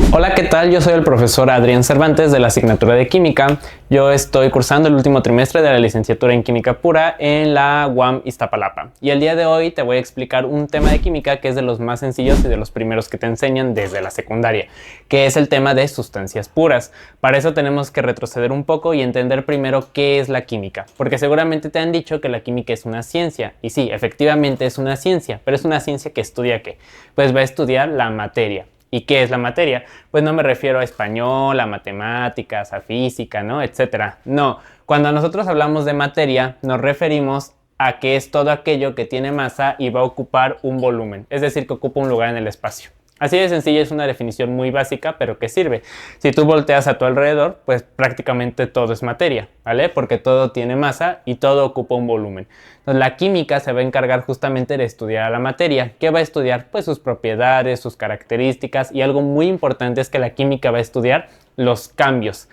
Hola, ¿qué tal? Yo soy el profesor Adrián Cervantes de la asignatura de Química. Yo estoy cursando el último trimestre de la licenciatura en Química Pura en la UAM Iztapalapa. Y el día de hoy te voy a explicar un tema de química que es de los más sencillos y de los primeros que te enseñan desde la secundaria, que es el tema de sustancias puras. Para eso tenemos que retroceder un poco y entender primero qué es la química, porque seguramente te han dicho que la química es una ciencia. Y sí, efectivamente es una ciencia, pero es una ciencia que estudia ¿qué? Pues va a estudiar la materia. ¿Y qué es la materia? Pues no me refiero a español, a matemáticas, a física, ¿no? Etcétera. No, cuando nosotros hablamos de materia, nos referimos a que es todo aquello que tiene masa y va a ocupar un volumen, es decir, que ocupa un lugar en el espacio. Así de sencilla, es una definición muy básica, pero que sirve. Si tú volteas a tu alrededor, pues prácticamente todo es materia, ¿vale? Porque todo tiene masa y todo ocupa un volumen. Entonces, la química se va a encargar justamente de estudiar a la materia. ¿Qué va a estudiar? Pues sus propiedades, sus características, y algo muy importante es que la química va a estudiar los cambios.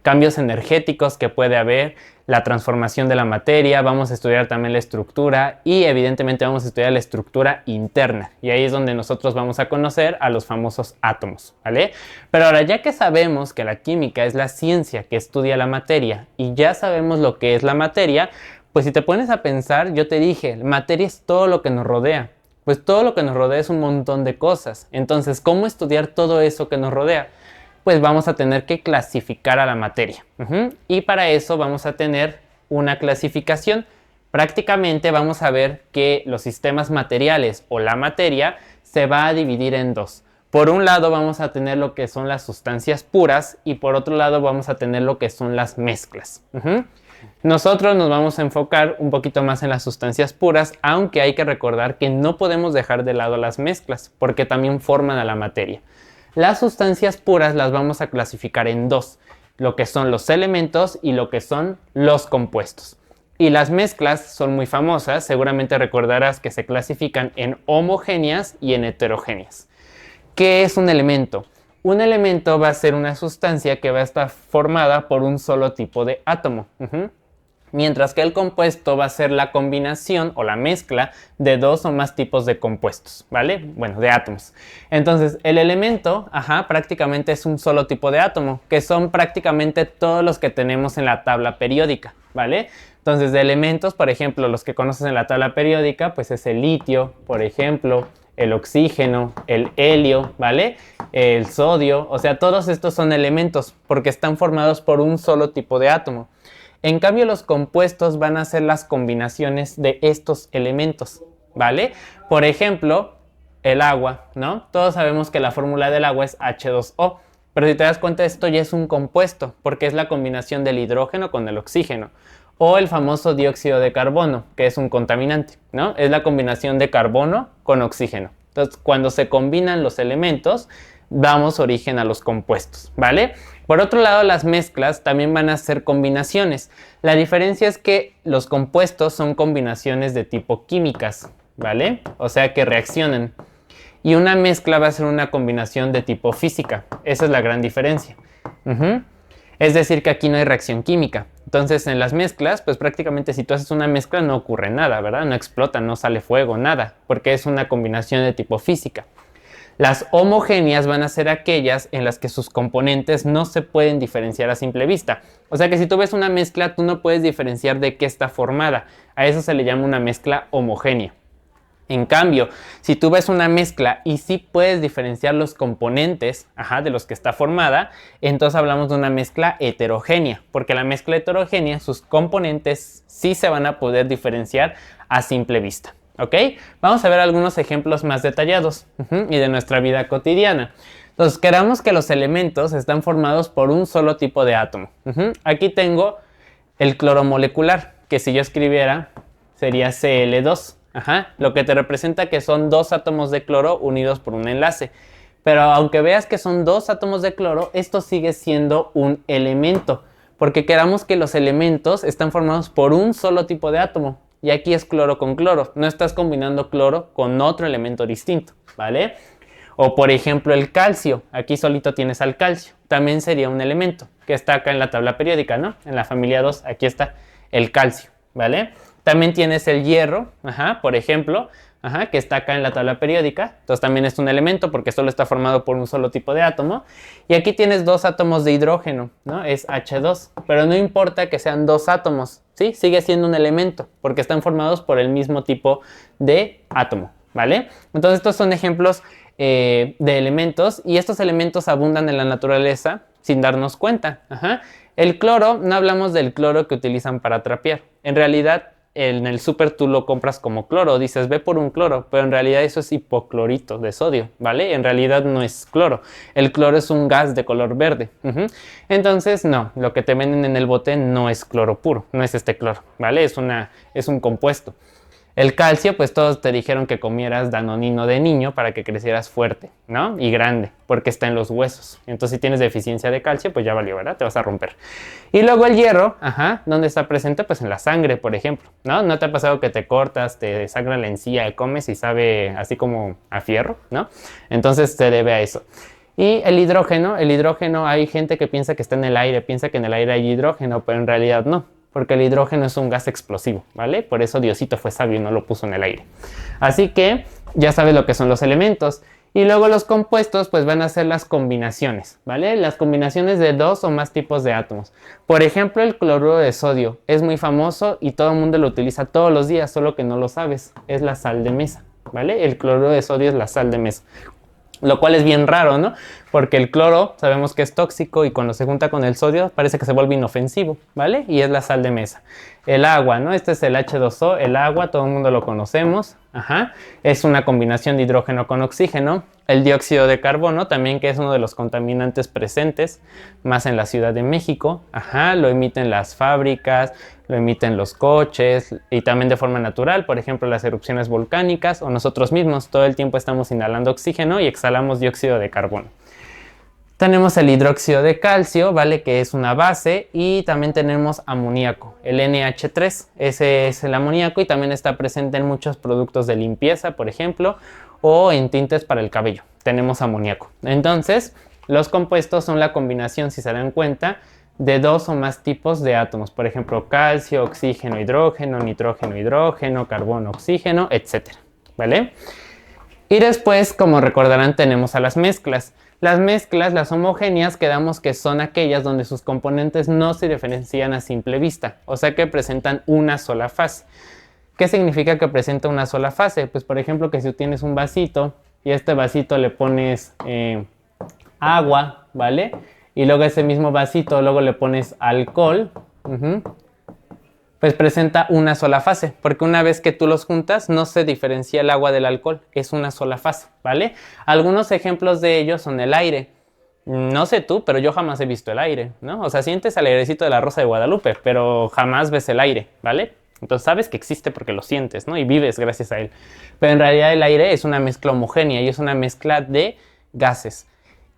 Cambios energéticos que puede haber, la transformación de la materia, vamos a estudiar también la estructura y evidentemente vamos a estudiar la estructura interna. Y ahí es donde nosotros vamos a conocer a los famosos átomos, ¿vale? Pero ahora, ya que sabemos que la química es la ciencia que estudia la materia y ya sabemos lo que es la materia, pues si te pones a pensar, yo te dije, materia es todo lo que nos rodea. Pues todo lo que nos rodea es un montón de cosas. Entonces, ¿cómo estudiar todo eso que nos rodea? Pues vamos a tener que clasificar a la materia. Y para eso vamos a tener una clasificación. Prácticamente vamos a ver que los sistemas materiales o la materia se va a dividir en dos. Por un lado vamos a tener lo que son las sustancias puras y por otro lado vamos a tener lo que son las mezclas. Nosotros nos vamos a enfocar un poquito más en las sustancias puras, aunque hay que recordar que no podemos dejar de lado las mezclas porque también forman a la materia. Las sustancias puras las vamos a clasificar en dos, lo que son los elementos y lo que son los compuestos. Y las mezclas son muy famosas, seguramente recordarás que se clasifican en homogéneas y en heterogéneas. ¿Qué es un elemento? Un elemento va a ser una sustancia que va a estar formada por un solo tipo de átomo. Mientras que el compuesto va a ser la combinación o la mezcla de dos o más tipos de compuestos, ¿vale? Bueno, de átomos. Entonces, el elemento, prácticamente es un solo tipo de átomo, que son prácticamente todos los que tenemos en la tabla periódica, ¿vale? Entonces, de elementos, por ejemplo, los que conoces en la tabla periódica, pues es el litio, por ejemplo, el oxígeno, el helio, ¿vale? El sodio, o sea, todos estos son elementos porque están formados por un solo tipo de átomo. En cambio, los compuestos van a ser las combinaciones de estos elementos, ¿vale? Por ejemplo, el agua, ¿no? Todos sabemos que la fórmula del agua es H2O, pero si te das cuenta, esto ya es un compuesto, porque es la combinación del hidrógeno con el oxígeno. O el famoso dióxido de carbono, que es un contaminante, ¿no? Es la combinación de carbono con oxígeno. Entonces, cuando se combinan los elementos, damos origen a los compuestos, ¿vale? Por otro lado, las mezclas también van a ser combinaciones. La diferencia es que los compuestos son combinaciones de tipo químicas, ¿vale? O sea, que reaccionan. Y una mezcla va a ser una combinación de tipo física. Esa es la gran diferencia. Es decir, que aquí no hay reacción química. Entonces, en las mezclas, pues prácticamente si tú haces una mezcla no ocurre nada, ¿verdad? No explota, no sale fuego, nada, porque es una combinación de tipo física. Las homogéneas van a ser aquellas en las que sus componentes no se pueden diferenciar a simple vista. O sea que si tú ves una mezcla, tú no puedes diferenciar de qué está formada. A eso se le llama una mezcla homogénea. En cambio, si tú ves una mezcla y sí puedes diferenciar los componentes de los que está formada, entonces hablamos de una mezcla heterogénea, porque la mezcla heterogénea, sus componentes sí se van a poder diferenciar a simple vista. ¿Ok? Vamos a ver algunos ejemplos más detallados y de nuestra vida cotidiana. Entonces, queramos que los elementos están formados por un solo tipo de átomo. Aquí tengo el cloro molecular, que si yo escribiera sería Cl2. Lo que te representa que son dos átomos de cloro unidos por un enlace. Pero aunque veas que son dos átomos de cloro, esto sigue siendo un elemento, porque queramos que los elementos están formados por un solo tipo de átomo. Y aquí es cloro con cloro, no estás combinando cloro con otro elemento distinto, ¿vale? O por ejemplo el calcio, aquí solito tienes al calcio, también sería un elemento que está acá en la tabla periódica, ¿no? En la familia 2, aquí está el calcio, ¿vale? También tienes el hierro, por ejemplo, que está acá en la tabla periódica. Entonces también es un elemento porque solo está formado por un solo tipo de átomo. Y aquí tienes dos átomos de hidrógeno, ¿no? Es H2, pero no importa que sean dos átomos, ¿sí? Sigue siendo un elemento porque están formados por el mismo tipo de átomo, ¿vale? Entonces estos son ejemplos de elementos y estos elementos abundan en la naturaleza sin darnos cuenta. El cloro, no hablamos del cloro que utilizan para trapear. En realidad, en el súper tú lo compras como cloro, dices ve por un cloro, pero en realidad eso es hipoclorito de sodio, ¿vale? En realidad no es cloro. El cloro es un gas de color verde. Entonces, no, lo que te venden en el bote no es cloro puro, no es este cloro, ¿vale? Es un compuesto. El calcio, pues todos te dijeron que comieras danonino de niño para que crecieras fuerte, ¿no? Y grande, porque está en los huesos. Entonces, si tienes deficiencia de calcio, pues ya valió, ¿verdad? Te vas a romper. Y luego el hierro, ¿dónde está presente? Pues en la sangre, por ejemplo, ¿no? ¿No te ha pasado que te cortas, te sangra la encía, comes y sabe así como a fierro, ¿no? Entonces, se debe a eso. Y el hidrógeno hay gente que piensa que está en el aire, piensa que en el aire hay hidrógeno, pero en realidad no. Porque el hidrógeno es un gas explosivo, ¿vale? Por eso Diosito fue sabio y no lo puso en el aire. Así que ya sabes lo que son los elementos. Y luego los compuestos pues van a ser las combinaciones, ¿vale? Las combinaciones de dos o más tipos de átomos. Por ejemplo, el cloruro de sodio es muy famoso y todo el mundo lo utiliza todos los días, solo que no lo sabes. Es la sal de mesa, ¿vale? El cloruro de sodio es la sal de mesa. Lo cual es bien raro, ¿no? Porque el cloro sabemos que es tóxico y cuando se junta con el sodio parece que se vuelve inofensivo, ¿vale? Y es la sal de mesa. El agua, ¿no? Este es el H2O, el agua, todo el mundo lo conocemos. Es una combinación de hidrógeno con oxígeno. El dióxido de carbono también, que es uno de los contaminantes presentes, más en la Ciudad de México. Lo emiten las fábricas, lo emiten los coches y también de forma natural, por ejemplo, las erupciones volcánicas o nosotros mismos. Todo el tiempo estamos inhalando oxígeno y exhalamos dióxido de carbono. Tenemos el hidróxido de calcio, ¿vale? Que es una base, y también tenemos amoníaco, el NH3, ese es el amoníaco y también está presente en muchos productos de limpieza, por ejemplo, o en tintes para el cabello. Tenemos amoníaco. Entonces, los compuestos son la combinación, si se dan cuenta, de dos o más tipos de átomos, por ejemplo, calcio, oxígeno, hidrógeno, nitrógeno, hidrógeno, carbono, oxígeno, etc. ¿Vale? Y después, como recordarán, tenemos a las mezclas. Las mezclas, las homogéneas, quedamos que son aquellas donde sus componentes no se diferencian a simple vista, o sea que presentan una sola fase. ¿Qué significa que presenta una sola fase? Pues por ejemplo que si tú tienes un vasito y a este vasito le pones agua, ¿vale? Y luego a ese mismo vasito luego le pones alcohol, pues presenta una sola fase, porque una vez que tú los juntas no se diferencia el agua del alcohol, es una sola fase, ¿vale? Algunos ejemplos de ellos son el aire. No sé tú, pero yo jamás he visto el aire, ¿no? O sea, sientes el airecito de la Rosa de Guadalupe, pero jamás ves el aire, ¿vale? Entonces sabes que existe porque lo sientes, ¿no? Y vives gracias a él. Pero en realidad el aire es una mezcla homogénea y es una mezcla de gases.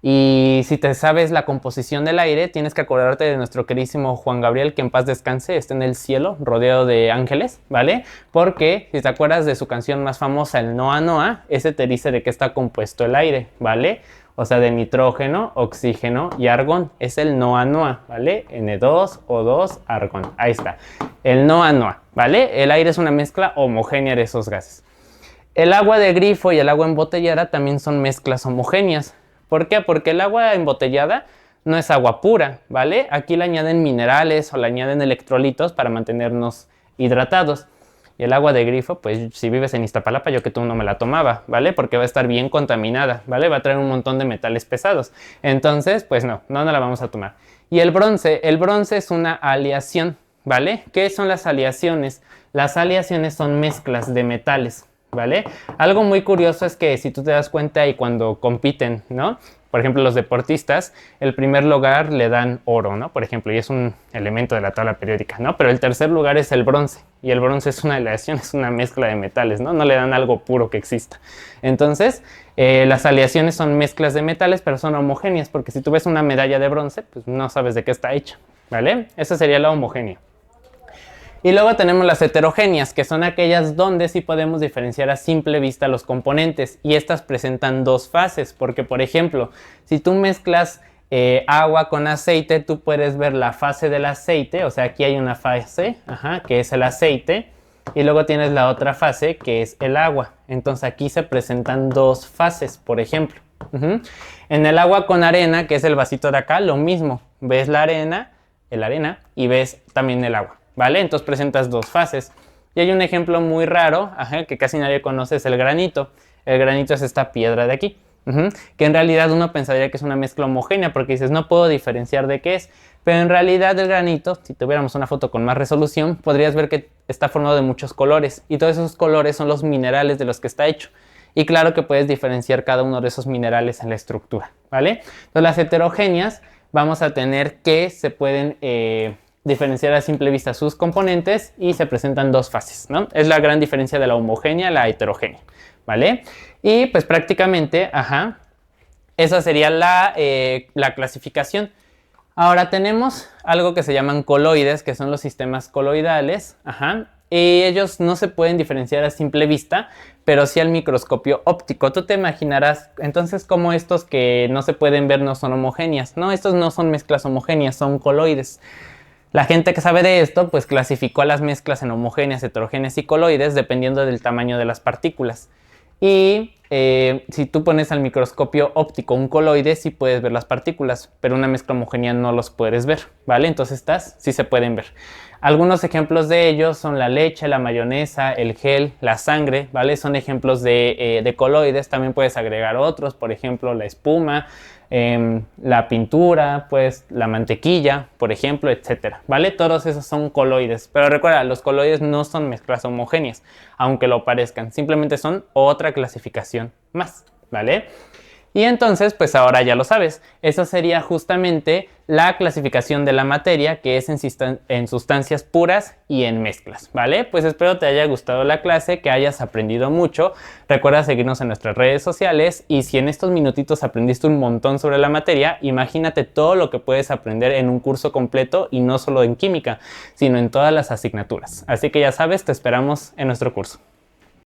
Y si te sabes la composición del aire, tienes que acordarte de nuestro queridísimo Juan Gabriel, que en paz descanse, está en el cielo, rodeado de ángeles, ¿vale? Porque si te acuerdas de su canción más famosa, el Noa Noa, ese te dice de qué está compuesto el aire, ¿vale? O sea, de nitrógeno, oxígeno y argón. Es el Noa Noa, ¿vale? N2, O2, argón. Ahí está. El Noa Noa, ¿vale? El aire es una mezcla homogénea de esos gases. El agua de grifo y el agua embotellada también son mezclas homogéneas. ¿Por qué? Porque el agua embotellada no es agua pura, ¿vale? Aquí le añaden minerales o le añaden electrolitos para mantenernos hidratados. Y el agua de grifo, pues si vives en Iztapalapa, yo que tú no me la tomaba, ¿vale? Porque va a estar bien contaminada, ¿vale? Va a traer un montón de metales pesados. Entonces, pues no la vamos a tomar. Y el bronce es una aleación, ¿vale? ¿Qué son las aleaciones? Las aleaciones son mezclas de metales, ¿vale? Algo muy curioso es que si tú te das cuenta y cuando compiten, ¿no? Por ejemplo, los deportistas, el primer lugar le dan oro, ¿no? Por ejemplo, y es un elemento de la tabla periódica, ¿no? Pero el tercer lugar es el bronce, y el bronce es una aleación, es una mezcla de metales, ¿no? No le dan algo puro que exista. Entonces, las aleaciones son mezclas de metales, pero son homogéneas, porque si tú ves una medalla de bronce, pues no sabes de qué está hecha, ¿vale? Esa sería la homogénea. Y luego tenemos las heterogéneas, que son aquellas donde sí podemos diferenciar a simple vista los componentes. Y estas presentan dos fases, porque por ejemplo, si tú mezclas agua con aceite, tú puedes ver la fase del aceite. O sea, aquí hay una fase, que es el aceite. y luego tienes la otra fase que es el agua. Entonces aquí se presentan dos fases, por ejemplo. En el agua con arena, que es el vasito de acá, lo mismo. Ves la arena y ves también el agua, ¿vale? Entonces presentas dos fases. Y hay un ejemplo muy raro, que casi nadie conoce, es el granito. El granito es esta piedra de aquí, que en realidad uno pensaría que es una mezcla homogénea porque dices, no puedo diferenciar de qué es. Pero en realidad el granito, si tuviéramos una foto con más resolución, podrías ver que está formado de muchos colores. Y todos esos colores son los minerales de los que está hecho. Y claro que puedes diferenciar cada uno de esos minerales en la estructura, ¿vale? Entonces las heterogéneas vamos a tener que se pueden diferenciar a simple vista sus componentes y se presentan dos fases, ¿no? Es la gran diferencia de la homogénea a la heterogénea, ¿vale? Y pues prácticamente, esa sería la clasificación. Ahora tenemos algo que se llaman coloides, que son los sistemas coloidales, y ellos no se pueden diferenciar a simple vista, pero sí al microscopio óptico. Tú te imaginarás, entonces, cómo estos que no se pueden ver no son homogéneas. No, estos no son mezclas homogéneas, son coloides. La gente que sabe de esto, pues clasificó a las mezclas en homogéneas, heterogéneas y coloides dependiendo del tamaño de las partículas. Y si tú pones al microscopio óptico un coloide, sí puedes ver las partículas, pero una mezcla homogénea no los puedes ver, ¿vale? Entonces estas sí se pueden ver. Algunos ejemplos de ellos son la leche, la mayonesa, el gel, la sangre, ¿vale? Son ejemplos de coloides. También puedes agregar otros, por ejemplo, la espuma, la pintura, pues la mantequilla, por ejemplo, etcétera, ¿vale? Todos esos son coloides. Pero recuerda, los coloides no son mezclas homogéneas, aunque lo parezcan. Simplemente son otra clasificación más, ¿vale? Y entonces, pues ahora ya lo sabes. Eso sería justamente la clasificación de la materia, que es en sustancias puras y en mezclas, ¿vale? Pues espero te haya gustado la clase, que hayas aprendido mucho. Recuerda seguirnos en nuestras redes sociales y si en estos minutitos aprendiste un montón sobre la materia, imagínate todo lo que puedes aprender en un curso completo y no solo en química, sino en todas las asignaturas. Así que ya sabes, te esperamos en nuestro curso.